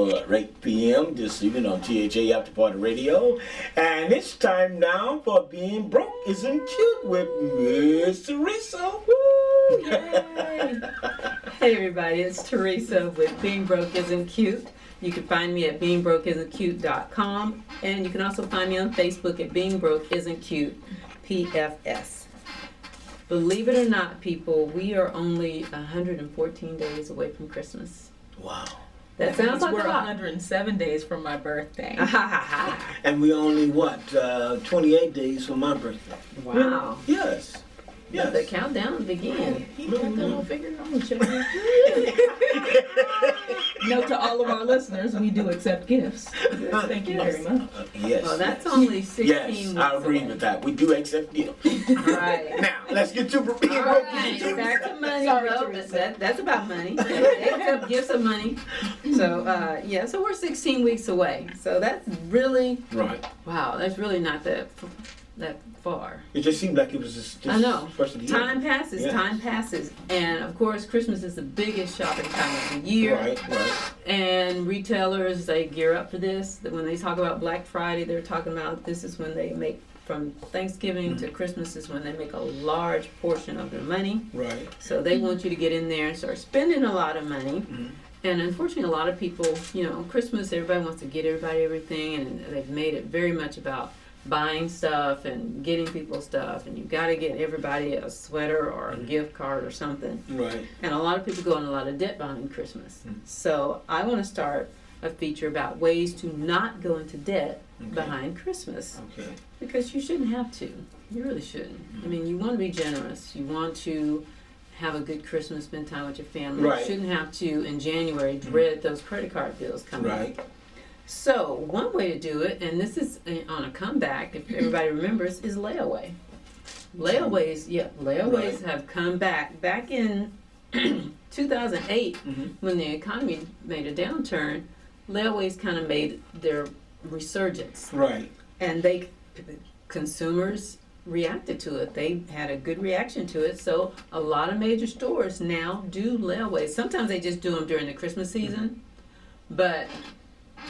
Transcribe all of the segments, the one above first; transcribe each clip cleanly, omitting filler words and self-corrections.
at 8 p.m. this evening on THA After Party Radio. And it's time now for Being Broke Isn't Cute with Miss Theresa. Woo! Yay! Hey everybody, it's Theresa with Being Broke Isn't Cute. You can find me at beingbrokeisn'tcute.com, and you can also find me on Facebook at Being Broke Isn't Cute PFS. Believe it or not, people, we are only 114 days away from Christmas. Wow. That sounds like we're a lot. 107 days from my birthday. And we only, 28 days from my birthday. Wow. Yes. Yeah, Yes. the countdown began. He got that all figured out. I'm gonna check it. Note to all of our listeners, we do accept gifts. Thank you very much. Yes. Well, that's yes. only 16 Yes, weeks I agree away. with that. We do accept gifts. Right. Now, let's get to Being All Broke right, Isn't Cute. back to money. Sorry, Well, Teresa. that's about money. They accept gifts of money. So, so we're 16 weeks away. So that's really, Right. wow, that's really not that far. It just seemed like it was just I know. first of the year. Time passes, Yes. time passes. And of course, Christmas is the biggest shopping time of the year. Right. And retailers, they gear up for this. That when they talk about Black Friday, they're talking about this is when they make, from Thanksgiving to Christmas is when they make a large portion of their money. Right. So they want you to get in there and start spending a lot of money. Mhm. And unfortunately, a lot of people, Christmas, everybody wants to get everybody everything, and they've made it very much about buying stuff and getting people stuff, and you've got to get everybody a sweater or a gift card or something. Right. And a lot of people go in a lot of debt behind Christmas. Mm. So I want to start a feature about ways to not go into debt Okay. behind Christmas, Okay. because you shouldn't have to. You really shouldn't. I mean, you want to be generous. You want to have a good Christmas, spend time with your family. Right. You shouldn't have to, in January, dread those credit card bills coming. Right. So one way to do it, and this is on a comeback, if everybody remembers, is layaway. Layaways Right. have come back. Back in 2008, Mhm. when the economy made a downturn, layaways kind of made their resurgence. Right. And consumers reacted to it. They had a good reaction to it. So a lot of major stores now do layaways. Sometimes they just do them during the Christmas season, but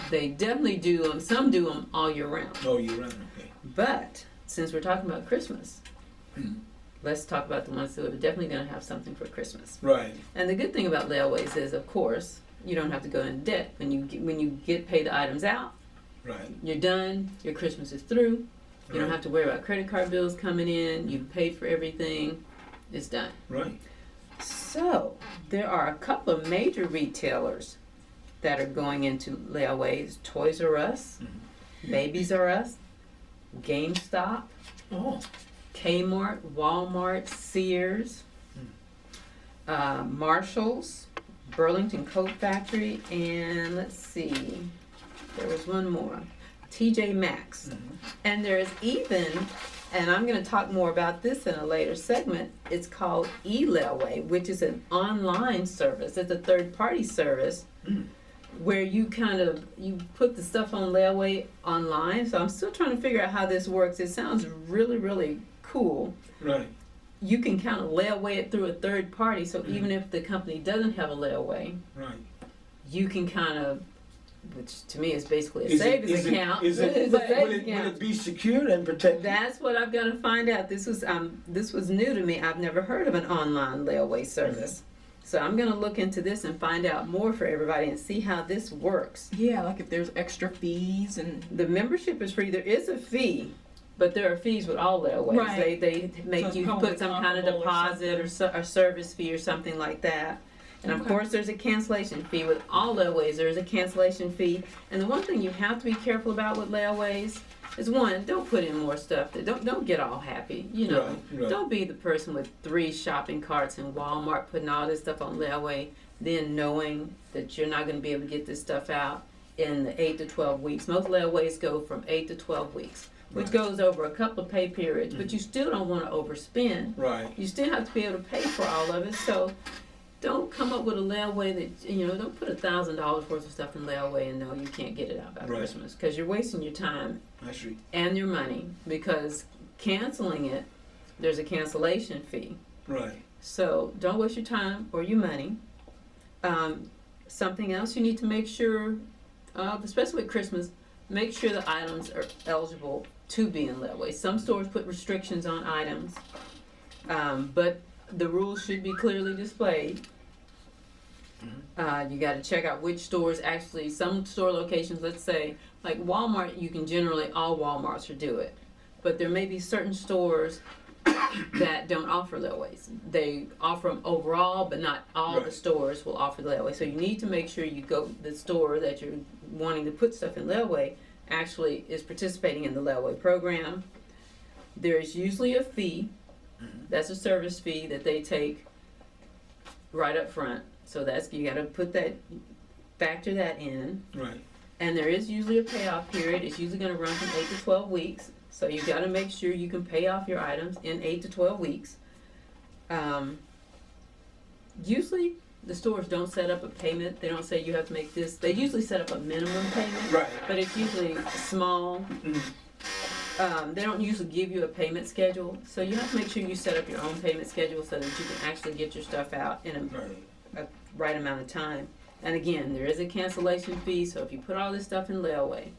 they definitely do them. Some do them all year round. Oh, you're right. Okay. But since we're talking about Christmas, Mhm. let's talk about the ones that are definitely going to have something for Christmas. Right. And the good thing about layaways is, of course, you don't have to go into debt. When you get paid the items out, Right. you're done. Your Christmas is through. You don't have to worry about credit card bills coming in. You've paid for everything. It's done. Right. So there are a couple of major retailers that are going into layaways. Toys R Us, Babies R Us, GameStop, Oh. Kmart, Walmart, Sears, Marshalls, Burlington Coat Factory, and let's see, there was one more, TJ Maxx. And there's even, and I'm going to talk more about this in a later segment, it's called eLayaway, which is an online service. It's a third-party service where you you put the stuff on layaway online. So I'm still trying to figure out how this works. It sounds really, really cool. Right. You can kind of layaway it through a third party. So even if the company doesn't have a layaway, Right. you can kind of, which to me is basically a Is it- savings is it- account. is it- It's a Will savings it account. be secured and protected? That's what I've got to find out. This was new to me. I've never heard of an online layaway service. So I'm going to look into this and find out more for everybody and see how this works. Yeah, like if there's extra fees and The membership is free. There is a fee, but there are fees with all layaways. Right. They make it's you probably put some kind of comparable or deposit or a service fee or something like that. And of Okay. course, there's a cancellation fee. With all layaways, there's a cancellation fee. And the one thing you have to be careful about with layaways is, one, don't put in more stuff. Don't get all happy. Right. Don't be the person with 3 shopping carts in Walmart putting all this stuff on layaway, then knowing that you're not going to be able to get this stuff out in the 8 to 12 weeks. Most layaways go from 8 to 12 weeks, which Right. goes over a couple of pay periods, but you still don't want to overspend. Right. You still have to be able to pay for all of it. So don't come up with a layaway that, don't put $1,000 worth of stuff in layaway and know you can't get it out by Right. Christmas, because you're wasting your time I see. and your money, because canceling it, there's a cancellation fee. Right. So don't waste your time or your money. Something else you need to make sure especially with Christmas, make sure the items are eligible to be in layaway. Some stores put restrictions on items, but the rules should be clearly displayed. You got to check out which stores actually, some store locations, let's say, like Walmart, you can generally, all Walmarts will do it. But there may be certain stores that don't offer layaways. They offer them overall, but not all the stores will offer the layaway. So you need to make sure you go, the store that you're wanting to put stuff in layaway actually is participating in the layaway program. There is usually a fee, that's a service fee that they take right up front. So that's, you gotta put that, factor that in. Right. And there is usually a payoff period. It's usually gonna run from 8 to 12 weeks. So you gotta make sure you can pay off your items in 8 to 12 weeks. Usually the stores don't set up a payment. They don't say you have to make this. They usually set up a minimum payment. Right. But it's usually small. They don't usually give you a payment schedule. So you have to make sure you set up your own payment schedule so that you can actually get your stuff out in a right amount of time. And again, there is a cancellation fee, so if you put all this stuff in layaway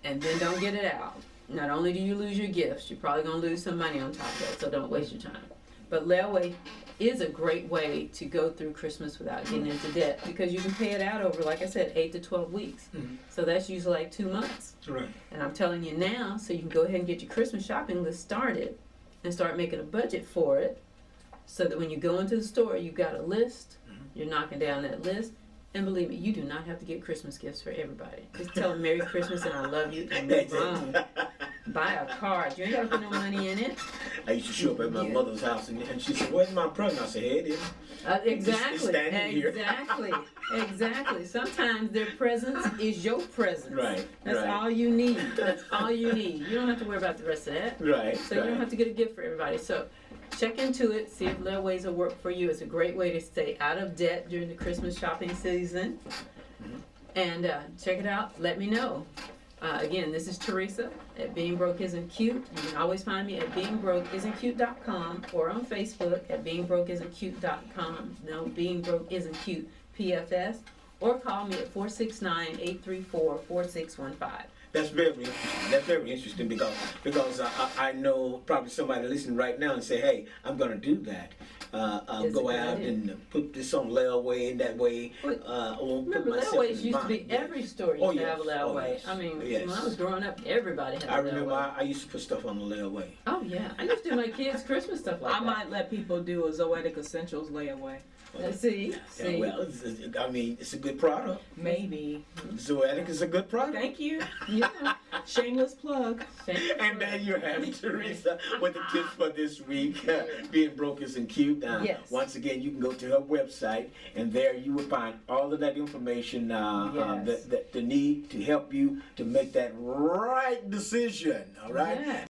and then don't get it out, not only do you lose your gifts, you're probably going to lose some money on top of it, so don't waste your time. But layaway is a great way to go through Christmas without getting into debt, because you can pay it out over, like I said, 8 to 12 weeks. So that's usually like 2 months. Right. And I'm telling you now, so you can go ahead and get your Christmas shopping list started and start making a budget for it, so that when you go into the store, you've got a list, you're knocking down that list, and believe me, you do not have to get Christmas gifts for everybody. Just tell them Merry Christmas and I love you and move on. Buy a card. You ain't got to put no money in it. I used to show up at my mother's house and she said, "Where's my present?" I said, "Here it is." Exactly. It's standing here. Exactly. Sometimes their presence is your presence. Right. That's all you need. That's all you need. You don't have to worry about the rest of that. Right. So you don't have to get a gift for everybody. So check into it. See if layaways will work for you. It's a great way to stay out of debt during the Christmas shopping season. And check it out. Let me know. Again, this is Theresa at Being Broke Isn't Cute. You can always find me at beingbrokeisn'tcute.com or on Facebook at beingbrokeisn'tcute.com. No, Being Broke Isn't Cute, PFS. Or call me at 469-834-4615. That's very interesting. That's very interesting because I know probably somebody listening right now and say, "Hey, I'm going to do that. Go out and put this on layaway, and that way, or put remember, myself layaways in used to be bond." every store used to have a layaway. I mean, when I was growing up, everybody had a layaway. I remember I used to put stuff on the layaway. Oh yeah, I used to do my kids' Christmas stuff like that. I might let people do a Zoetic Essentials layaway. See. Yeah, well, I mean, it's a good product. Maybe. Zoetic is a good product. Thank you. Yeah. Shameless plug. And there you have it, Theresa, with the tips for this week. Being Broke Isn't Cute. Yes. Once again, you can go to her website, and there you will find all of that information that need to help you to make that right decision. All right. Yes.